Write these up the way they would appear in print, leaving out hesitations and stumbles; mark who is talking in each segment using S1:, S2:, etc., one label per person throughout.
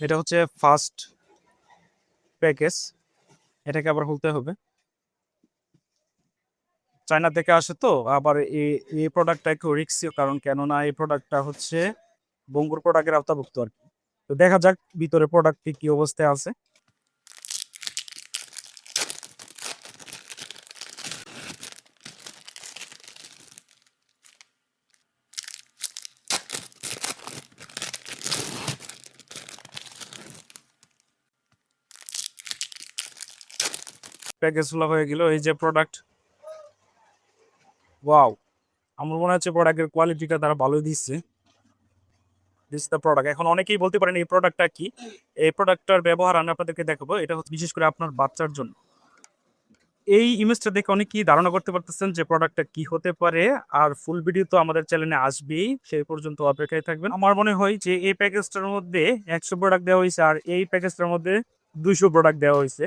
S1: এটা হচ্ছে first package, এটাকে আবার খুলতে হবে। চায়না থেকে আসে তো, আবার এই প্রোডাক্টটা একটু রিক্সিও, কারণ কেননা এই প্রোডাক্টটা হচ্ছে বঙ্গুর প্রোডাক্টের আওতাভুক্ত আর কি। তো দেখা যাক ভিতরে প্রোডাক্টটি কি অবস্থায় আছে। প্যাকেজগুলো হয়ে গেল, এই যে প্রোডাক্ট। ওয়াও, আমার মনে হচ্ছে প্রোডাক্টের কোয়ালিটিটা তারা ভালোই দিচ্ছে। This the product. এখন অনেকেই বলতে পারেন এই প্রোডাক্টটা কি। এই প্রোডাক্টটার ব্যবহার আমি আপনাদেরকে দেখাবো। এটা হচ্ছে বিশেষ করে আপনার বাচ্চার জন্য। এই ইমেজটা দেখে অনেকেই ধারণা করতে পারতেছেন যে প্রোডাক্টটা কি হতে পারে। আর ফুল ভিডিও তো আমাদের চ্যানেলে আসবেই, সেই পর্যন্ত অপেক্ষায় থাকবেন। আমার মনে হয় যে এই প্যাকেজটার মধ্যে 100 প্রোডাক্ট দেওয়া হয়েছে, আর এই প্যাকেজটার মধ্যে 200 প্রোডাক্ট দেওয়া হয়েছে।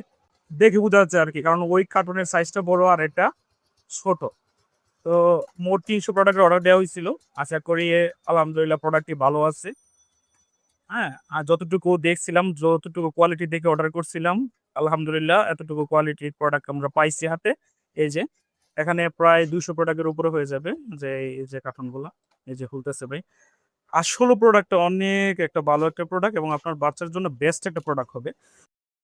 S1: দেখে বোঝা যাচ্ছে আর কি, কারণ ওই কার্টুনের সাইজটা বড় আর এটা ছোট। তো মোট 300 প্রোডাক্টের অর্ডার দেওয়া হয়েছিল। আশা করি আলহামদুলিল্লাহ প্রোডাক্টটি ভালো আছে। হ্যাঁ, আর যতটুকু দেখছিলাম, যতটুকু কোয়ালিটি দেখে অর্ডার করছিলাম, আলহামদুলিল্লাহ এতটুকু কোয়ালিটির প্রোডাক্ট আমরা পাইছি হাতে। এই যে এখানে প্রায় 200 প্রোডাক্টের উপরে হয়ে যাবে, যে এই যে কার্টুনগুলো এই যে খুলতেছে ভাই। আসলে প্রোডাক্টটা অনেক একটা ভালো একটা প্রোডাক্ট এবং আপনার বাচ্চার জন্য বেস্ট একটা প্রোডাক্ট হবে।